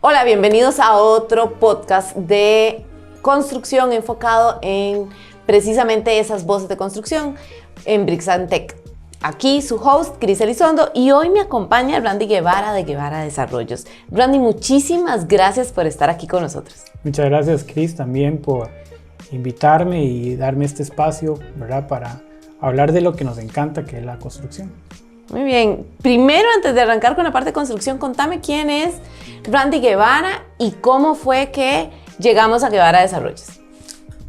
Hola, bienvenidos a otro podcast de construcción enfocado en precisamente esas voces de construcción en Bricks and Tech. Aquí su host, Cris Elizondo, y hoy me acompaña Randy Guevara de Guevara Desarrollos. Randy, muchísimas gracias por estar aquí con nosotros. Muchas gracias, Cris, también por invitarme y darme este espacio, ¿verdad?, para hablar de lo que nos encanta, que es la construcción. Muy bien. Primero, antes de arrancar con la parte de construcción, contame quién es Randy Guevara y cómo fue que llegamos a Guevara Desarrollos.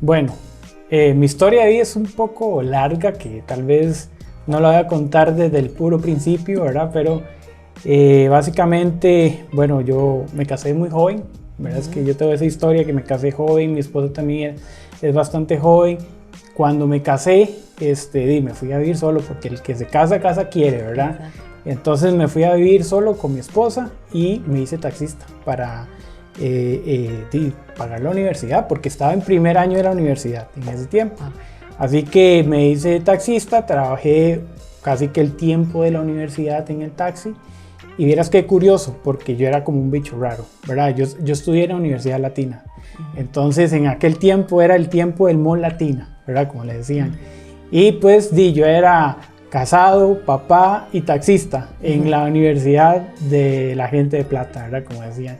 Bueno, mi historia de vida es un poco larga, que tal vez no la voy a contar desde el puro principio, ¿verdad? Pero básicamente, bueno, yo me casé muy joven, ¿verdad? Es que yo tengo esa historia que me casé joven, mi esposa también es bastante joven. Cuando me casé, me fui a vivir solo, porque el que se casa, casa quiere, ¿verdad? Exacto. Entonces me fui a vivir solo con mi esposa y me hice taxista para pagar la universidad, porque estaba en primer año de la universidad en ese tiempo. Así que me hice taxista, trabajé casi que el tiempo de la universidad en el taxi. Y vieras qué curioso, porque yo era como un bicho raro, ¿verdad? Yo estudié en la Universidad Latina. Entonces en aquel tiempo era el tiempo del Mall Latina, ¿verdad? Como le decían. Y pues yo era casado, papá y taxista en la Universidad de la Gente de Plata, ¿verdad? Como decían.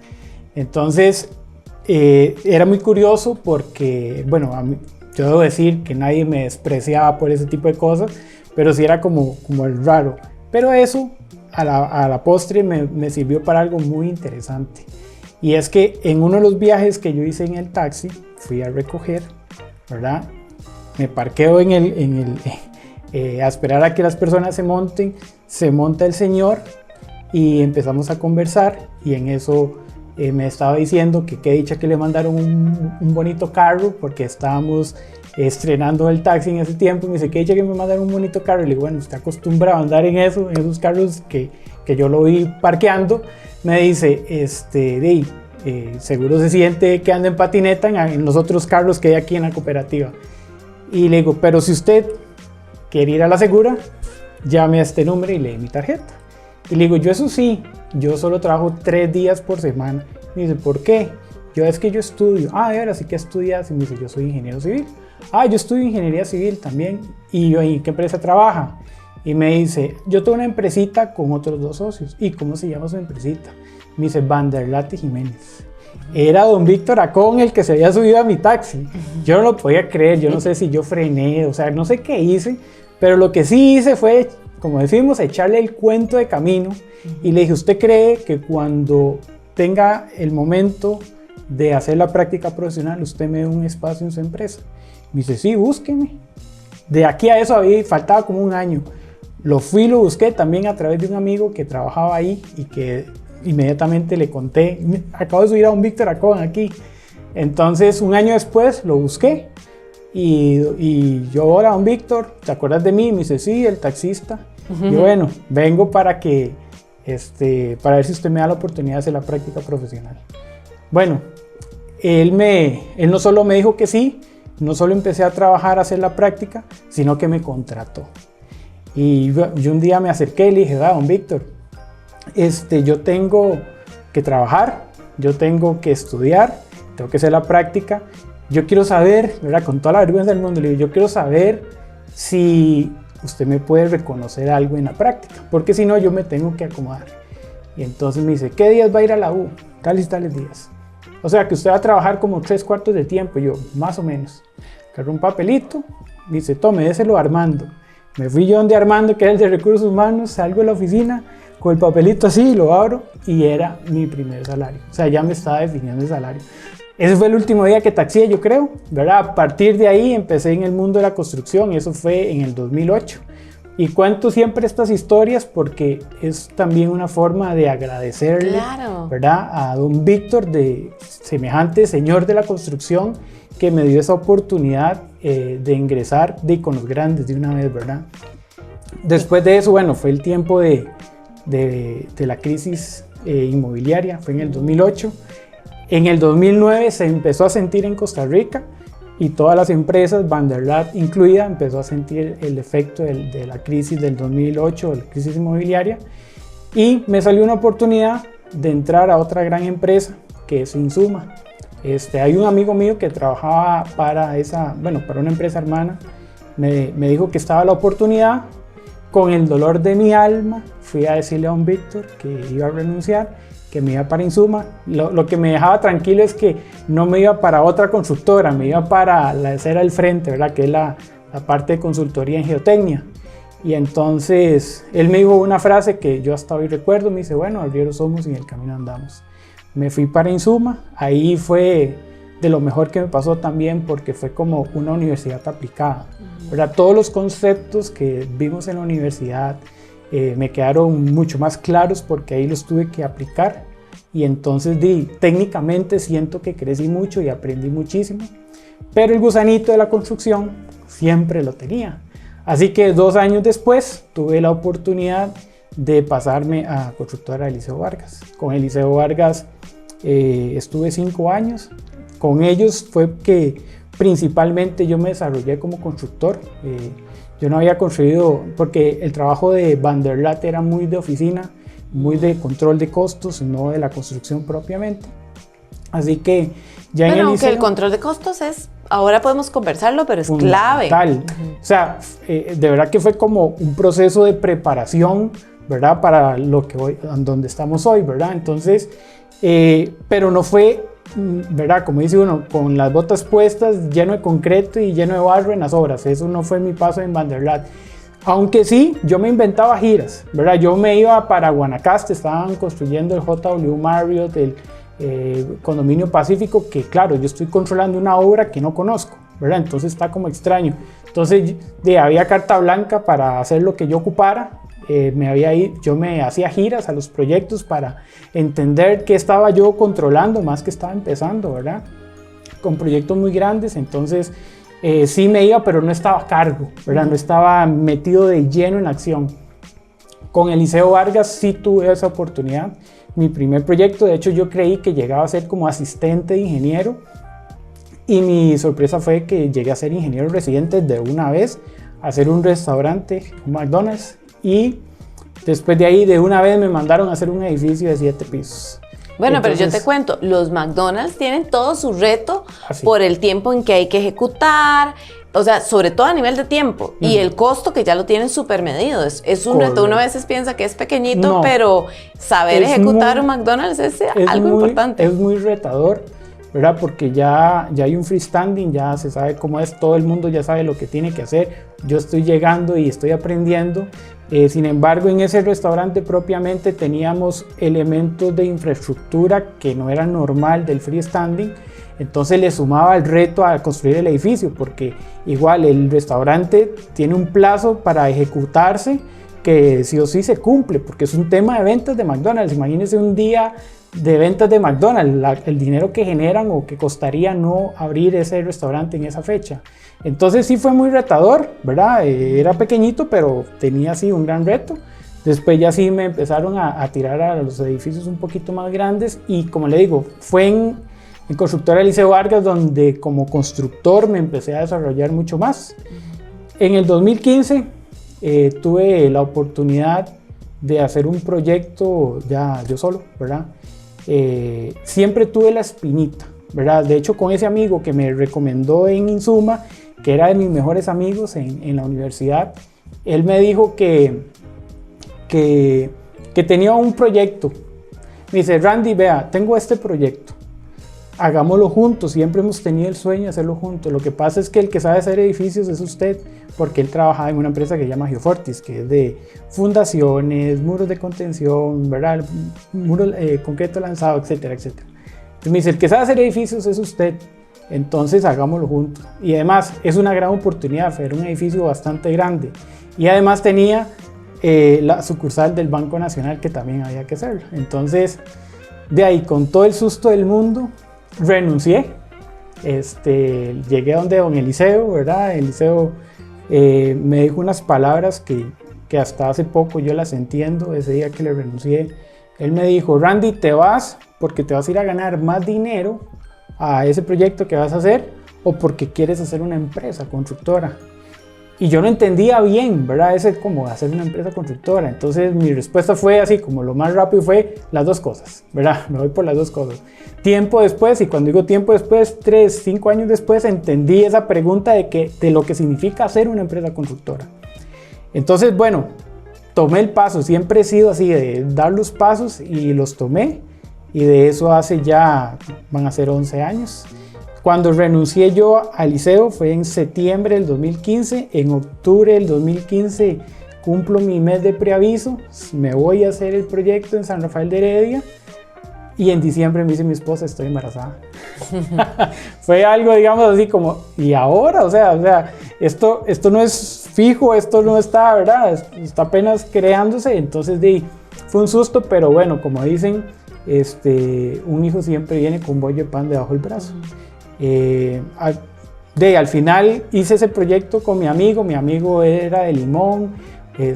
Entonces era muy curioso porque, bueno, yo debo decir que nadie me despreciaba por ese tipo de cosas, pero sí era como el raro. Pero eso a la postre me sirvió para algo muy interesante. Y es que en uno de los viajes que yo hice en el taxi, fui a recoger, ¿verdad? Me parqueo a esperar a que las personas se monten. Se monta el señor y empezamos a conversar. Y en eso me estaba diciendo que qué dicha que le mandaron un bonito carro, porque estábamos estrenando el taxi en ese tiempo. Me dice, qué dicha que me mandaron un bonito carro. Y le digo, bueno, usted acostumbrado a andar en esos carros que yo lo vi parqueando. Me dice, seguro se siente que anda en patineta en los otros carros que hay aquí en la cooperativa. Y le digo, pero si usted quiere ir a la segura, llame a este número y lee mi tarjeta. Y le digo, yo eso sí, yo solo trabajo 3 días por semana. Me dice, ¿por qué? Yo estudio. De verdad, sí que estudias. Y me dice, yo soy ingeniero civil. Yo estudio ingeniería civil también. ¿Y yo en qué empresa trabaja? Y me dice, yo tengo una empresita con otros 2 socios. ¿Y cómo se llama su empresita? Me dice, Vanderlate Jiménez. Era don Víctor Acón el que se había subido a mi taxi. Yo no lo podía creer, yo no sé si yo frené, o sea, no sé qué hice, pero lo que sí hice fue, como decimos, echarle el cuento de camino. Y le dije, ¿usted cree que cuando tenga el momento de hacer la práctica profesional, usted me dé un espacio en su empresa? Me dice, sí, búsqueme. De aquí a eso faltaba como un año. Lo busqué también a través de un amigo que trabajaba ahí y que inmediatamente le conté, acabo de subir a un Víctor Acón aquí. Entonces un año después lo busqué y yo, hola don Víctor, ¿te acuerdas de mí? Me dice, sí, el taxista. Y bueno, vengo para ver si usted me da la oportunidad de hacer la práctica profesional. Bueno, él no solo me dijo que sí, no solo empecé a trabajar, a hacer la práctica, sino que me contrató. Y yo un día me acerqué y le dije, don Víctor, yo tengo que trabajar, yo tengo que estudiar, tengo que hacer la práctica. Yo quiero saber, ¿verdad?, con toda la vergüenza del mundo, le digo, yo quiero saber si usted me puede reconocer algo en la práctica, porque si no yo me tengo que acomodar. Y entonces me dice, ¿qué días va a ir a la U? Tales y tales días. O sea que usted va a trabajar como 3/4 de tiempo. Y yo, más o menos. Agarré un papelito, dice, tome, déselo a Armando. Me fui yo donde Armando, que era el de recursos humanos, salgo de la oficina con el papelito así, lo abro y era mi primer salario. O sea, ya me estaba definiendo el salario. Ese fue el último día que taxié, yo creo, ¿verdad? A partir de ahí empecé en el mundo de la construcción y eso fue en el 2008. Y cuento siempre estas historias porque es también una forma de agradecerle, claro, ¿verdad?, a don Víctor, de semejante señor de la construcción, que me dio esa oportunidad de ingresar con los grandes de una vez, ¿verdad? Después de eso, bueno, fue el tiempo de la crisis inmobiliaria, fue en el 2008. En el 2009 se empezó a sentir en Costa Rica y todas las empresas, Vanderlate incluida, empezó a sentir el efecto de la crisis del 2008, de la crisis inmobiliaria, y me salió una oportunidad de entrar a otra gran empresa que es Insuma. Hay un amigo mío que trabajaba para una empresa hermana, me dijo que estaba la oportunidad. Con el dolor de mi alma fui a decirle a don Víctor que iba a renunciar, que me iba para Insuma. Lo que me dejaba tranquilo es que no me iba para otra constructora, me iba para la acera del frente, ¿verdad? Que es la parte de consultoría en geotecnia. Y entonces él me dijo una frase que yo hasta hoy recuerdo, me dice, bueno, arrieros somos y en el camino andamos. Me fui para Insuma, ahí fue de lo mejor que me pasó también porque fue como una universidad aplicada. ¿Verdad? Todos los conceptos que vimos en la universidad me quedaron mucho más claros porque ahí los tuve que aplicar y entonces técnicamente siento que crecí mucho y aprendí muchísimo, pero el gusanito de la construcción siempre lo tenía. Así que 2 años después tuve la oportunidad de pasarme a Constructora Eliseo Vargas. Con Eliseo Vargas estuve 5 años. Con ellos fue que principalmente yo me desarrollé como constructor. Yo no había construido, porque el trabajo de Van der Laat era muy de oficina, muy de control de costos, no de la construcción propiamente. Así que ya en Eliseo, que el control de costos es, ahora podemos conversarlo, pero es clave. O sea, de verdad que fue como un proceso de preparación, ¿verdad? Para lo que hoy, donde estamos hoy, ¿verdad? Entonces, pero no fue, ¿verdad? Como dice uno, con las botas puestas, lleno de concreto y lleno de barro en las obras. Eso no fue mi paso en Van der Laat. Aunque sí, yo me inventaba giras, ¿verdad? Yo me iba para Guanacaste, estaban construyendo el JW Marriott, el Condominio Pacífico, que claro, yo estoy controlando una obra que no conozco, ¿verdad? Entonces está como extraño. Entonces había carta blanca para hacer lo que yo ocupara. Yo me hacía giras a los proyectos para entender qué estaba yo controlando, más que estaba empezando, ¿verdad? Con proyectos muy grandes, entonces sí me iba, pero no estaba a cargo, ¿verdad? No estaba metido de lleno en acción. Con Eliseo Vargas sí tuve esa oportunidad. Mi primer proyecto, de hecho yo creí que llegaba a ser como asistente de ingeniero y mi sorpresa fue que llegué a ser ingeniero residente de una vez, a hacer un restaurante, un McDonald's. Y después de ahí, de una vez me mandaron a hacer un edificio de 7 pisos. Bueno, entonces, pero yo te cuento, los McDonald's tienen todo su reto por el tiempo en que hay que ejecutar, o sea, sobre todo a nivel de tiempo y el costo que ya lo tienen súper medido. Es un reto, uno a veces piensa que es pequeñito, pero saber ejecutar un McDonald's es algo importante. Es muy retador, ¿verdad? Porque ya hay un freestanding, ya se sabe cómo es, todo el mundo ya sabe lo que tiene que hacer. Yo estoy llegando y estoy aprendiendo. Sin embargo, en ese restaurante propiamente teníamos elementos de infraestructura que no eran normal del freestanding. Entonces le sumaba el reto a construir el edificio, porque igual el restaurante tiene un plazo para ejecutarse que sí o sí se cumple, porque es un tema de ventas de McDonald's. Imagínense un día de ventas de McDonald's, el dinero que generan o que costaría no abrir ese restaurante en esa fecha. Entonces sí fue muy retador, ¿verdad? Era pequeñito, pero tenía así un gran reto. Después ya sí me empezaron a tirar a los edificios un poquito más grandes y como le digo, fue en Constructora Eliseo Vargas donde como constructor me empecé a desarrollar mucho más. En el 2015 tuve la oportunidad de hacer un proyecto ya yo solo, ¿verdad? Siempre tuve la espinita, ¿verdad? De hecho, con ese amigo que me recomendó en Insuma, que era de mis mejores amigos en la universidad, él me dijo que tenía un proyecto. Me dice, Randy, vea, tengo este proyecto, hagámoslo juntos. Siempre hemos tenido el sueño de hacerlo juntos. Lo que pasa es que el que sabe hacer edificios es usted, porque él trabajaba en una empresa que se llama Geofortis, que es de fundaciones, muros de contención, ¿verdad? Muros, concreto lanzado, etcétera, etcétera. Entonces me dice, el que sabe hacer edificios es usted, entonces hagámoslo juntos. Y además es una gran oportunidad, era un edificio bastante grande. Y además tenía la sucursal del Banco Nacional que también había que hacerlo. Entonces, de ahí, con todo el susto del mundo, renuncié. Llegué donde don Eliseo, ¿verdad? Eliseo me dijo unas palabras que hasta hace poco yo las entiendo. Ese día que le renuncié, él me dijo, Randy, te vas porque te vas a ir a ganar más dinero a ese proyecto que vas a hacer o porque quieres hacer una empresa constructora. Y yo no entendía bien, ¿verdad? Ese como hacer una empresa constructora. Entonces mi respuesta fue así, como lo más rápido fue las dos cosas, ¿verdad? Me voy por las dos cosas. Tiempo después, y cuando digo tiempo después, 3, 5 años después, entendí esa pregunta de lo que significa hacer una empresa constructora. Entonces, bueno, tomé el paso. Siempre he sido así, de dar los pasos y los tomé. Y de eso hace ya, van a ser 11 años. Cuando renuncié yo al liceo fue en septiembre del 2015, en octubre del 2015 cumplo mi mes de preaviso, me voy a hacer el proyecto en San Rafael de Heredia y en diciembre me dice mi esposa, estoy embarazada. Fue algo, digamos así como, ¿y ahora? O sea, esto no es fijo, esto no está, ¿verdad? Está apenas creándose, entonces fue un susto, pero bueno, como dicen, un hijo siempre viene con bollo de pan debajo del brazo. Al final hice ese proyecto con mi amigo era de Limón, de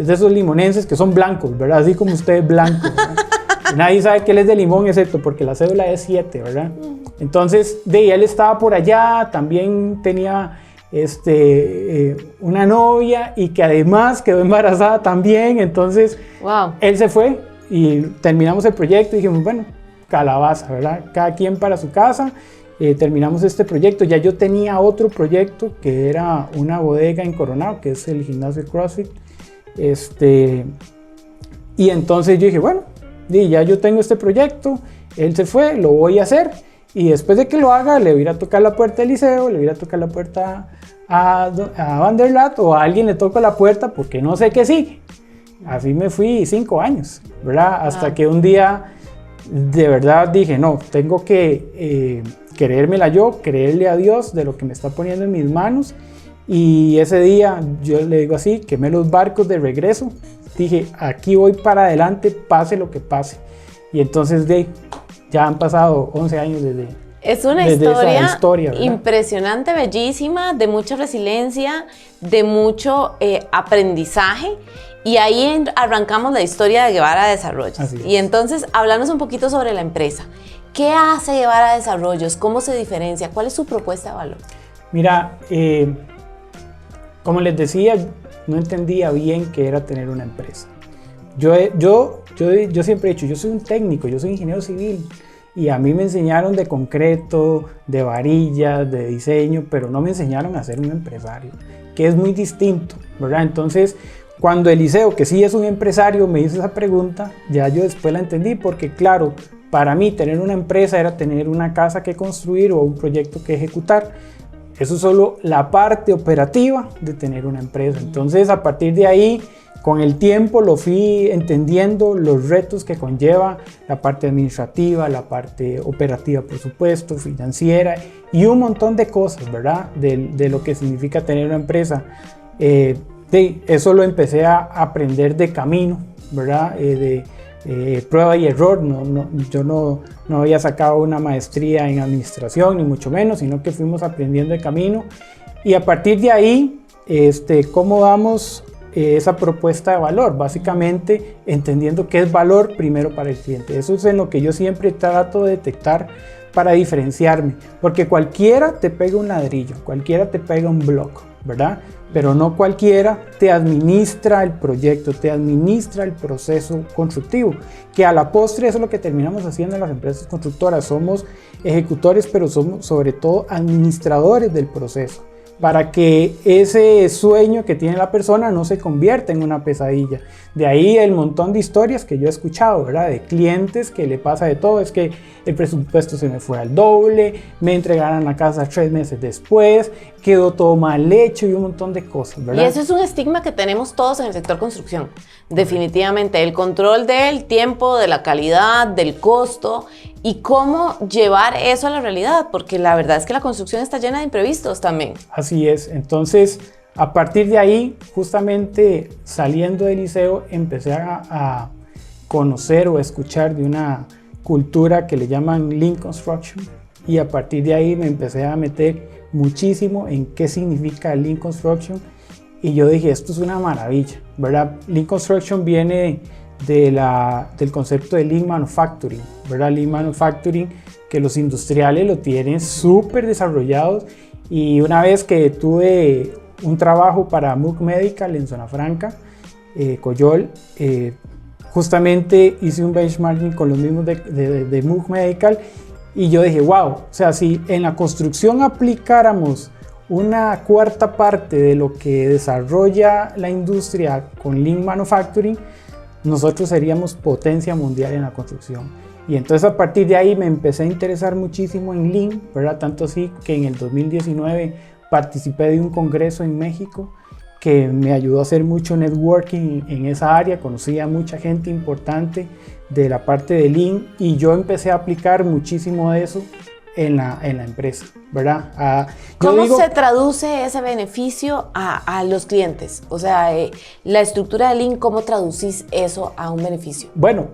esos limonenses que son blancos, ¿verdad? Así como usted es blanco, nadie sabe que él es de Limón excepto porque la cédula es 7, ¿verdad? Entonces, él estaba por allá, también tenía una novia y que además quedó embarazada también, entonces wow. Él se fue y terminamos el proyecto y dijimos, bueno, calabaza, ¿verdad? Cada quien para su casa. Terminamos este proyecto. Ya yo tenía otro proyecto que era una bodega en Coronado, que es el gimnasio CrossFit. Y entonces yo dije, bueno, ya yo tengo este proyecto, él se fue, lo voy a hacer. Y después de que lo haga, le voy a ir a tocar la puerta del liceo, le voy a ir a tocar la puerta a Vanderlat o a alguien le toco la puerta porque no sé qué sí. Así me fui 5 años, ¿verdad? Hasta que un día de verdad dije, no, tengo que creérmela yo, creerle a Dios de lo que me está poniendo en mis manos. Y ese día, yo le digo así, quemé los barcos de regreso. Dije, aquí voy para adelante, pase lo que pase. Y entonces ya han pasado 11 años desde... Es una historia impresionante, bellísima, de mucha resiliencia, de mucho aprendizaje. Y ahí arrancamos la historia de Guevara Desarrollos. Y entonces, háblanos un poquito sobre la empresa. ¿Qué hace Guevara Desarrollos? ¿Cómo se diferencia? ¿Cuál es su propuesta de valor? Mira, como les decía, no entendía bien qué era tener una empresa. Yo siempre he dicho, yo soy un técnico, yo soy ingeniero civil. Y a mí me enseñaron de concreto, de varillas, de diseño, pero no me enseñaron a ser un empresario, que es muy distinto, ¿verdad? Entonces, cuando el liceo, que sí es un empresario, me hizo esa pregunta, ya yo después la entendí, porque claro, para mí tener una empresa era tener una casa que construir o un proyecto que ejecutar. Eso es solo la parte operativa de tener una empresa. Entonces, a partir de ahí, con el tiempo lo fui entendiendo los retos que conlleva la parte administrativa, la parte operativa, por supuesto, financiera y un montón de cosas, ¿verdad? De lo que significa tener una empresa. Eso lo empecé a aprender de camino, ¿verdad? Prueba y error. Yo no había sacado una maestría en administración, ni mucho menos, sino que fuimos aprendiendo de camino. Y a partir de ahí, ¿cómo damos esa propuesta de valor? Básicamente entendiendo qué es valor primero para el cliente. Eso es en lo que yo siempre trato de detectar para diferenciarme, porque cualquiera te pega un ladrillo, cualquiera te pega un bloque, ¿verdad? Pero no cualquiera te administra el proyecto, te administra el proceso constructivo, que a la postre eso es lo que terminamos haciendo en las empresas constructoras. Somos ejecutores, pero somos sobre todo administradores del proceso, para que ese sueño que tiene la persona no se convierta en una pesadilla. De ahí el montón de historias que yo he escuchado, ¿verdad? De clientes que le pasa de todo, es que el presupuesto se me fue al doble, me entregaron la casa 3 meses después, quedó todo mal hecho y un montón de cosas, ¿verdad? Y eso es un estigma que tenemos todos en el sector construcción, definitivamente. El control del tiempo, de la calidad, del costo y cómo llevar eso a la realidad, porque la verdad es que la construcción está llena de imprevistos también. Así es. Entonces, a partir de ahí, justamente saliendo del liceo, empecé a conocer o escuchar de una cultura que le llaman Lean Construction, y a partir de ahí me empecé a meter muchísimo en qué significa Lean Construction, y yo dije, esto es una maravilla, ¿verdad? Lean Construction viene del concepto de Lean Manufacturing, ¿verdad? Lean Manufacturing, que los industriales lo tienen súper desarrollados, y una vez que tuve un trabajo para Moog Medical en Zona Franca, Coyol. Justamente hice un benchmarking con los mismos de Moog Medical y yo dije, wow, o sea, si en la construcción aplicáramos una cuarta parte de lo que desarrolla la industria con Lean Manufacturing, nosotros seríamos potencia mundial en la construcción. Y entonces a partir de ahí me empecé a interesar muchísimo en Lean, ¿verdad? Tanto así que en el 2019 participé de un congreso en México que me ayudó a hacer mucho networking en esa área, conocí a mucha gente importante de la parte de Lean y yo empecé a aplicar muchísimo de eso en la empresa, ¿verdad? ¿Cómo se traduce ese beneficio a los clientes? O sea, la estructura de Lean, ¿cómo traducís eso a un beneficio? Bueno,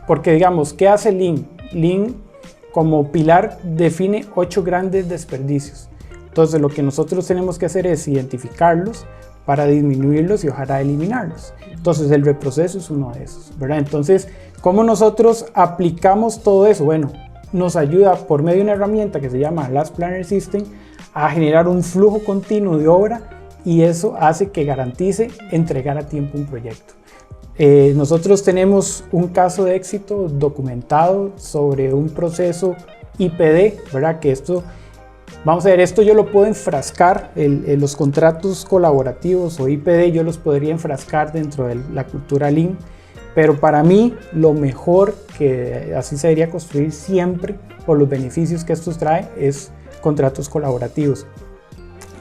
porque digamos, ¿qué hace Lean? Lean como pilar define 8 grandes desperdicios. Entonces lo que nosotros tenemos que hacer es identificarlos para disminuirlos y ojalá eliminarlos. Entonces el reproceso es uno de esos, ¿verdad? Entonces, ¿cómo nosotros aplicamos todo eso? Bueno, nos ayuda por medio de una herramienta que se llama Last Planner System a generar un flujo continuo de obra y eso hace que garantice entregar a tiempo un proyecto. Nosotros tenemos un caso de éxito documentado sobre un proceso IPD, ¿verdad? Que esto, vamos a ver, esto yo lo puedo enfrascar, los contratos colaborativos o IPD yo los podría enfrascar dentro de la cultura Lean, pero para mí lo mejor que así se debería construir siempre por los beneficios que estos traen es contratos colaborativos.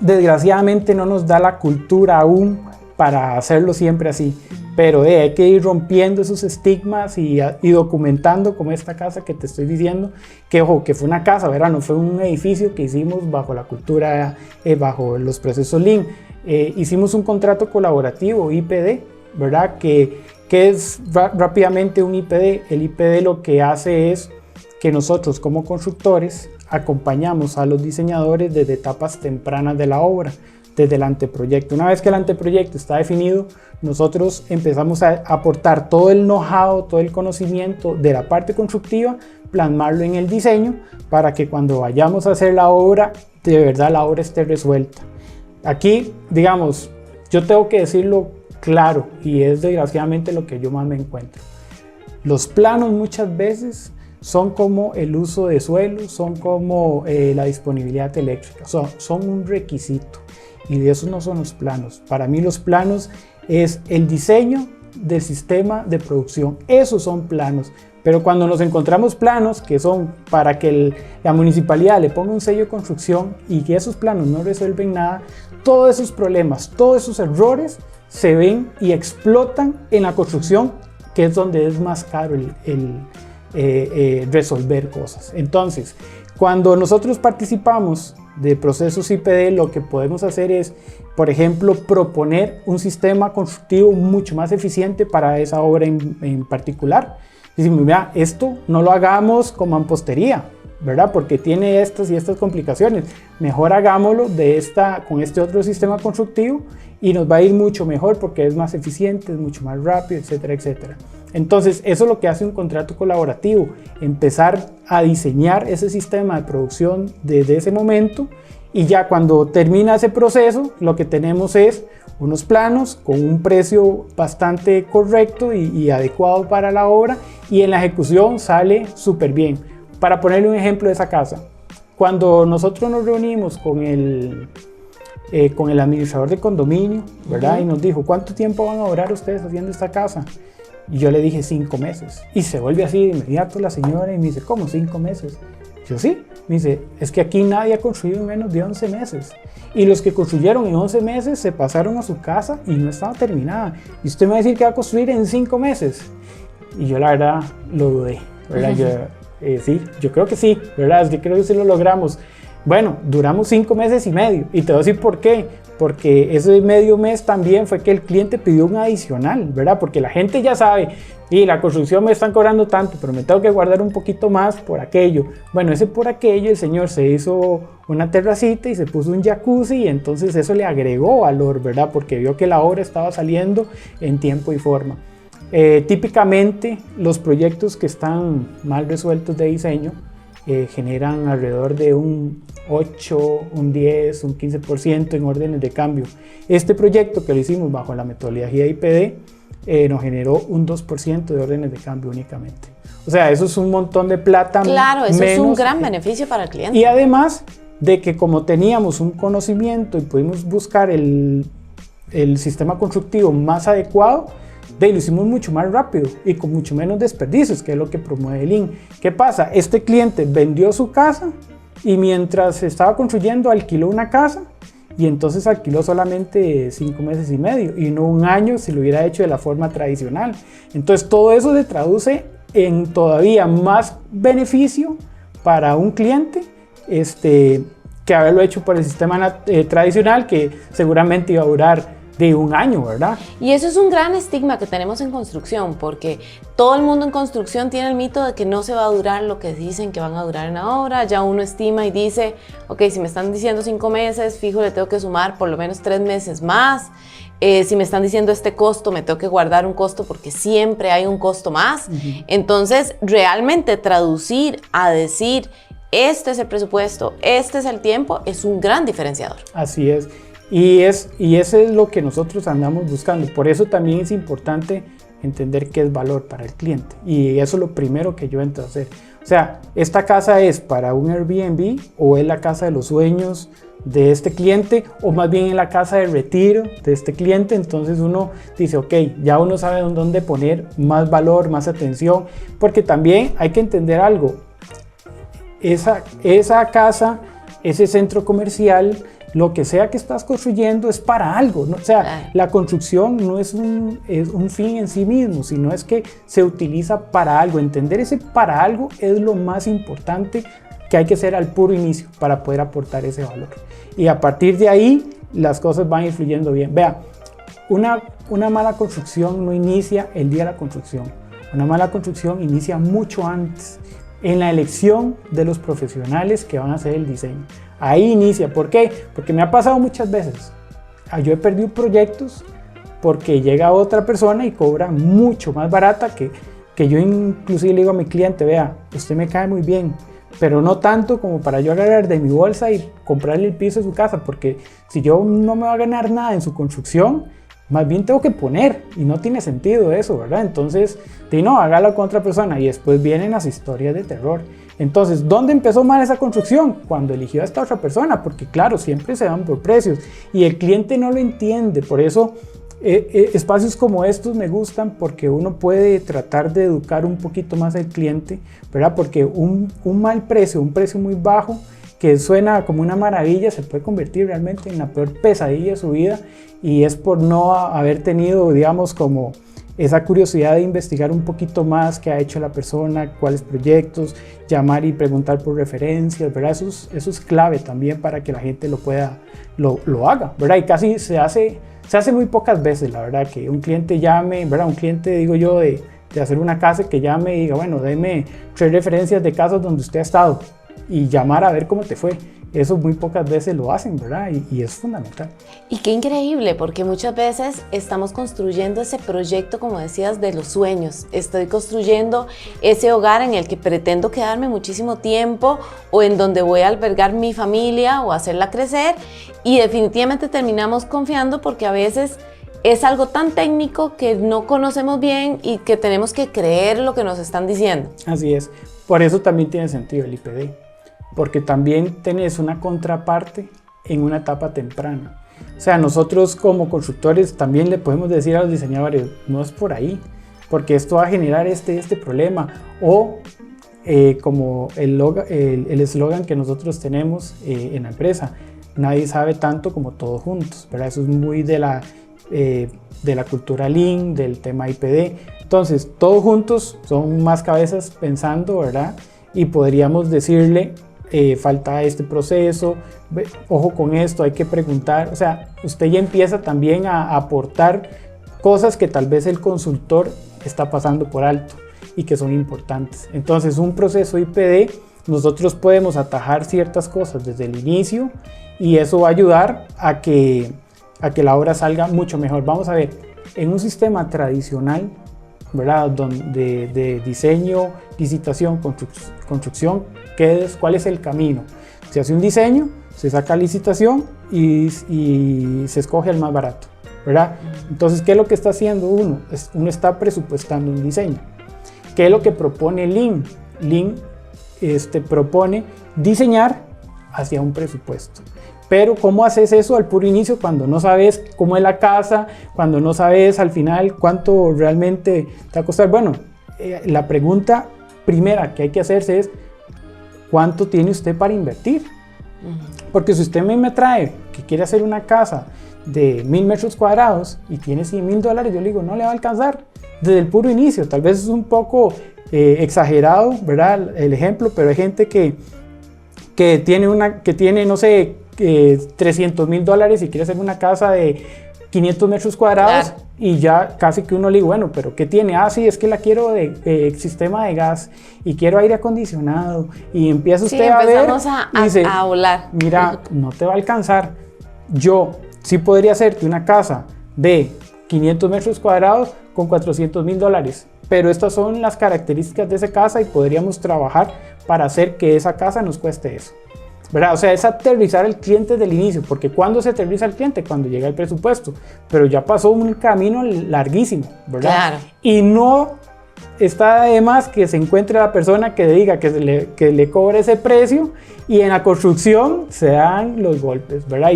Desgraciadamente no nos da la cultura aún para hacerlo siempre así, pero hay que ir rompiendo esos estigmas y documentando como esta casa que te estoy diciendo, que ojo, que fue una casa, ¿verdad? No fue un edificio que hicimos bajo la cultura, bajo los procesos Lean. Hicimos un contrato colaborativo, IPD, ¿verdad? Que es rápidamente un IPD. El IPD lo que hace es que nosotros como constructores acompañamos a los diseñadores desde etapas tempranas de la obra, desde el anteproyecto. Una vez que el anteproyecto está definido, nosotros empezamos a aportar todo el know-how, todo el conocimiento de la parte constructiva, plasmarlo en el diseño para que cuando vayamos a hacer la obra, de verdad la obra esté resuelta. Aquí, digamos, yo tengo que decirlo claro y es desgraciadamente lo que yo más me encuentro. Los planos muchas veces son como el uso de suelo, son como la disponibilidad eléctrica, son un requisito. Y de eso no son los planos. Para mí los planos es el diseño del sistema de producción. Esos son planos. Pero cuando nos encontramos planos que son para que la municipalidad le ponga un sello de construcción y que esos planos no resuelven nada, todos esos problemas, todos esos errores se ven y explotan en la construcción, que es donde es más caro resolver cosas. Entonces, cuando nosotros participamos de procesos IPD, lo que podemos hacer es, por ejemplo, proponer un sistema constructivo mucho más eficiente para esa obra en particular. Decimos, mira, esto no lo hagamos con mampostería, ¿verdad? Porque tiene estas y estas complicaciones. Mejor hagámoslo con este otro sistema constructivo y nos va a ir mucho mejor porque es más eficiente, es mucho más rápido, etcétera, etcétera. Entonces, eso es lo que hace un contrato colaborativo, empezar a diseñar ese sistema de producción desde ese momento y ya cuando termina ese proceso, lo que tenemos es unos planos con un precio bastante correcto y adecuado para la obra y en la ejecución sale súper bien. Para ponerle un ejemplo de esa casa, cuando nosotros nos reunimos con el administrador de condominio, ¿verdad? Y nos dijo, ¿cuánto tiempo van a durar ustedes haciendo esta casa? Y yo le dije 5 meses. Y se vuelve así de inmediato la señora y me dice, ¿cómo 5 meses? Yo sí. Me dice, es que aquí nadie ha construido en menos de 11 meses. Y los que construyeron en 11 meses se pasaron a su casa y no estaba terminada. Y usted me va a decir que va a construir en 5 meses. Y yo la verdad lo dudé, ¿verdad? Sí, yo creo que sí, ¿verdad? Es que creo que sí lo logramos. Bueno, duramos 5 meses y medio. Y te voy a decir por qué. Porque ese medio mes también fue que el cliente pidió un adicional, ¿verdad? Porque la gente ya sabe, y la construcción me están cobrando tanto, pero me tengo que guardar un poquito más por aquello. Bueno, ese por aquello, el señor se hizo una terracita y se puso un jacuzzi y entonces eso le agregó valor, ¿verdad? Porque vio que la obra estaba saliendo en tiempo y forma. Típicamente los proyectos que están mal resueltos de diseño generan alrededor de un 8, un 10, un 15% en órdenes de cambio. Este proyecto que lo hicimos bajo la metodología IPD nos generó un 2% de órdenes de cambio únicamente. O sea, eso es un montón de plata. Claro, eso es un gran beneficio para el cliente. Y además de que como teníamos un conocimiento y pudimos buscar el sistema constructivo más adecuado, lo hicimos mucho más rápido y con mucho menos desperdicios, que es lo que promueve Lean. ¿Qué pasa? Este cliente vendió su casa y mientras estaba construyendo alquiló una casa y entonces alquiló solamente 5 meses y medio y no un año si lo hubiera hecho de la forma tradicional. Entonces todo eso se traduce en todavía más beneficio para un cliente que haberlo hecho por el sistema tradicional, que seguramente iba a durar de un año, ¿verdad? Y eso es un gran estigma que tenemos en construcción, porque todo el mundo en construcción tiene el mito de que no se va a durar lo que dicen que van a durar en la obra. Ya uno estima y dice, ok, si me están diciendo 5 meses, fijo, le tengo que sumar por lo menos 3 meses más. Si me están diciendo este costo, me tengo que guardar un costo porque siempre hay un costo más. Entonces, realmente traducir a decir, este es el presupuesto, este es el tiempo, es un gran diferenciador. Así es. Y eso es lo que nosotros andamos buscando. Por eso también es importante entender qué es valor para el cliente. Y eso es lo primero que yo entro a hacer. O sea, ¿esta casa es para un Airbnb o es la casa de los sueños de este cliente, o más bien en la casa de retiro de este cliente? Entonces uno dice, ok, ya uno sabe dónde poner más valor, más atención, porque también hay que entender algo. Esa casa, ese centro comercial, lo que sea que estás construyendo es para algo, ¿no? O sea, la construcción no es un fin en sí mismo, sino es que se utiliza para algo. Entender ese para algo es lo más importante que hay que hacer al puro inicio para poder aportar ese valor. Y a partir de ahí, las cosas van influyendo bien. Vea, una mala construcción no inicia el día de la construcción. Una mala construcción inicia mucho antes, en la elección de los profesionales que van a hacer el diseño. Ahí inicia. ¿Por qué? Porque me ha pasado muchas veces. Yo he perdido proyectos porque llega otra persona y cobra mucho más barata que yo. Inclusive le digo a mi cliente, vea, usted me cae muy bien, pero no tanto como para yo agarrar de mi bolsa y comprarle el piso de su casa, porque si yo no me voy a ganar nada en su construcción, más bien tengo que poner, y no tiene sentido eso, ¿verdad? Entonces, no, hágalo con otra persona, y después vienen las historias de terror. Entonces, ¿dónde empezó mal esa construcción? Cuando eligió a esta otra persona, porque claro, siempre se dan por precios, y el cliente no lo entiende. Por eso, espacios como estos me gustan, porque uno puede tratar de educar un poquito más al cliente, ¿verdad? Porque un mal precio, un precio muy bajo, que suena como una maravilla, se puede convertir realmente en la peor pesadilla de su vida, y es por no haber tenido, digamos, como esa curiosidad de investigar un poquito más qué ha hecho la persona, cuáles proyectos, llamar y preguntar por referencias, ¿verdad? Eso es clave también para que la gente lo haga, ¿verdad? Y casi se hace muy pocas veces, la verdad, que un cliente llame, ¿verdad? Un cliente, digo yo, de hacer una casa, que llame y diga, bueno, deme 3 referencias de casas donde usted ha estado, y llamar a ver cómo te fue. Eso muy pocas veces lo hacen, ¿verdad? Y es fundamental. Y qué increíble, porque muchas veces estamos construyendo ese proyecto, como decías, de los sueños. Estoy construyendo ese hogar en el que pretendo quedarme muchísimo tiempo, o en donde voy a albergar mi familia o hacerla crecer, y definitivamente terminamos confiando porque a veces es algo tan técnico que no conocemos bien y que tenemos que creer lo que nos están diciendo. Así es. Por eso también tiene sentido el IPD. Porque también tenés una contraparte en una etapa temprana. O sea, nosotros como constructores también le podemos decir a los diseñadores, no es por ahí, porque esto va a generar este problema. O como el eslogan que nosotros tenemos en la empresa, nadie sabe tanto como todos juntos, ¿verdad? Eso es muy de la cultura Lean, del tema IPD. Entonces, todos juntos son más cabezas pensando, ¿verdad? Y podríamos decirle, falta este proceso, ojo con esto, hay que preguntar. O sea, usted ya empieza también a aportar cosas que tal vez el consultor está pasando por alto y que son importantes. Entonces, un proceso IPD, nosotros podemos atajar ciertas cosas desde el inicio, y eso va a ayudar a que la obra salga mucho mejor. Vamos a ver, en un sistema tradicional, ¿verdad? De diseño, licitación, construcción, ¿cuál es el camino? Se hace un diseño, se saca licitación y se escoge el más barato, ¿verdad? Entonces, ¿qué es lo que está haciendo uno? Uno está presupuestando un diseño. ¿Qué es lo que propone Lean? Lean propone diseñar hacia un presupuesto. Pero ¿cómo haces eso al puro inicio cuando no sabes cómo es la casa, cuando no sabes al final cuánto realmente te va a costar? Bueno, la pregunta primera que hay que hacerse es ¿cuánto tiene usted para invertir? Porque si usted me trae que quiere hacer una casa de 1000 metros cuadrados y tiene $100,000, yo le digo, no le va a alcanzar desde el puro inicio. Tal vez es un poco exagerado, ¿verdad? El ejemplo, pero hay gente que tiene, no sé, $300,000 y quiere hacer una casa de 500 metros cuadrados, claro. Y ya casi que uno le dice, bueno, pero ¿qué tiene? Ah, sí, es que la quiero de sistema de gas y quiero aire acondicionado, y empieza usted a ver y dice, a volar. Mira, no te va a alcanzar. Yo sí podría hacerte una casa de 500 metros cuadrados con $400,000, pero estas son las características de esa casa y podríamos trabajar para hacer que esa casa nos cueste eso, ¿verdad? O sea, es aterrizar al cliente desde el inicio, porque ¿cuándo se aterriza al cliente? Cuando llega el presupuesto, pero ya pasó un camino larguísimo, ¿verdad? Claro. Y no está de más que se encuentre la persona que diga que le cobre ese precio y en la construcción se dan los golpes, ¿verdad?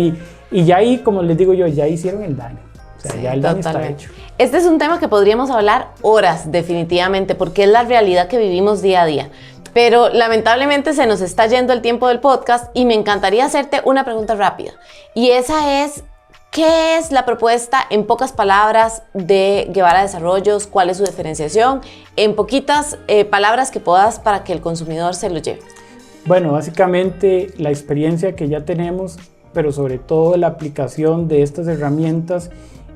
Y ya ahí, como les digo yo, ya hicieron el daño. O sea, sí, ya el daño está hecho. Este es un tema que podríamos hablar horas, definitivamente, porque es la realidad que vivimos día a día. Pero lamentablemente se nos está yendo el tiempo del podcast y me encantaría hacerte una pregunta rápida. Y esa es, ¿qué es la propuesta en pocas palabras de Guevara Desarrollos? ¿Cuál es su diferenciación? En poquitas palabras que puedas para que el consumidor se lo lleve. Bueno, básicamente la experiencia que ya tenemos, pero sobre todo la aplicación de estas herramientas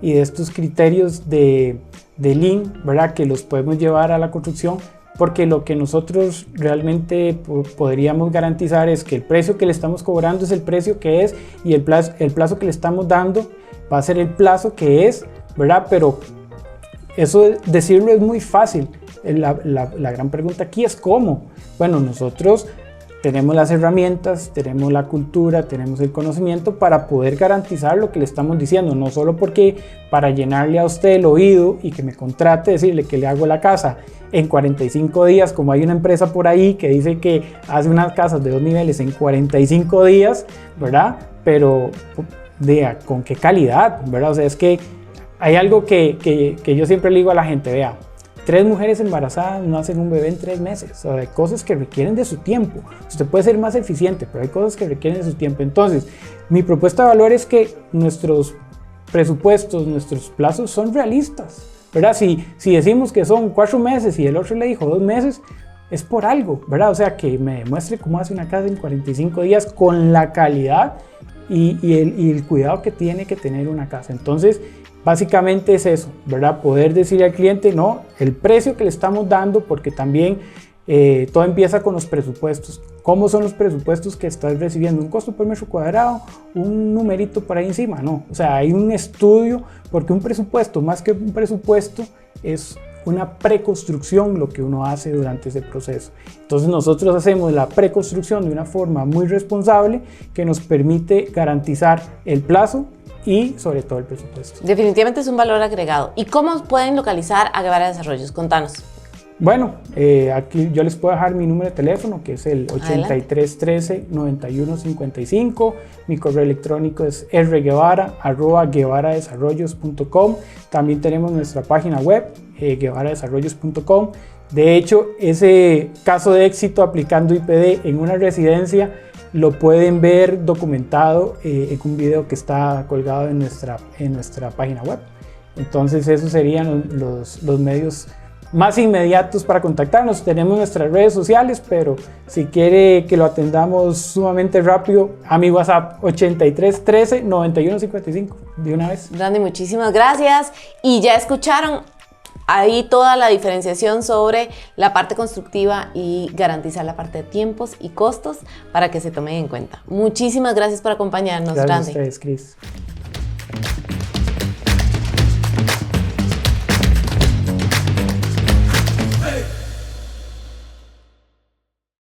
y de estos criterios de Lean, ¿verdad? Que los podemos llevar a la construcción, porque lo que nosotros realmente podríamos garantizar es que el precio que le estamos cobrando es el precio que es, y el plazo que le estamos dando va a ser el plazo que es, ¿verdad? Pero eso decirlo es muy fácil. La gran pregunta aquí es ¿cómo? Bueno, nosotros tenemos las herramientas, tenemos la cultura, tenemos el conocimiento para poder garantizar lo que le estamos diciendo, no solo porque para llenarle a usted el oído y que me contrate, decirle que le hago la casa en 45 días, como hay una empresa por ahí que dice que hace unas casas de 2 niveles en 45 días, ¿verdad? Pero, vea, ¿con qué calidad? ¿Verdad? O sea, es que hay algo que yo siempre le digo a la gente, vea, 3 mujeres embarazadas no hacen un bebé en 3 meses. O sea, hay cosas que requieren de su tiempo. Usted puede ser más eficiente, pero hay cosas que requieren de su tiempo. Entonces, mi propuesta de valor es que nuestros presupuestos, nuestros plazos son realistas, ¿verdad? Si decimos que son 4 meses y el otro le dijo 2 meses, es por algo, ¿verdad? O sea, que me demuestre cómo hace una casa en 45 días con la calidad y el cuidado que tiene que tener una casa. Entonces, básicamente es eso, ¿verdad? Poder decirle al cliente, no, el precio que le estamos dando, porque también todo empieza con los presupuestos. ¿Cómo son los presupuestos que estás recibiendo? ¿Un costo por metro cuadrado? ¿Un numerito por ahí encima? No, o sea, hay un estudio, porque un presupuesto, más que un presupuesto, es una preconstrucción lo que uno hace durante ese proceso. Entonces nosotros hacemos la preconstrucción de una forma muy responsable que nos permite garantizar el plazo y sobre todo el presupuesto. Definitivamente es un valor agregado. ¿Y cómo pueden localizar a Guevara Desarrollos? Contanos. Bueno, aquí yo les puedo dejar mi número de teléfono, que es el 8313-9155. Mi correo electrónico es rguevara@guevaradesarrollos.com. También tenemos nuestra página web, guevaradesarrollos.com. De hecho, ese caso de éxito aplicando IPD en una residencia lo pueden ver documentado en un video que está colgado en nuestra página web. Entonces esos serían los medios más inmediatos para contactarnos. Tenemos nuestras redes sociales, pero si quiere que lo atendamos sumamente rápido, a mi WhatsApp 8313-9155, de una vez. Randy, muchísimas gracias. Y ya escucharon ahí toda la diferenciación sobre la parte constructiva y garantizar la parte de tiempos y costos para que se tomen en cuenta. Muchísimas gracias por acompañarnos, Randy. Gracias a ustedes, Cris.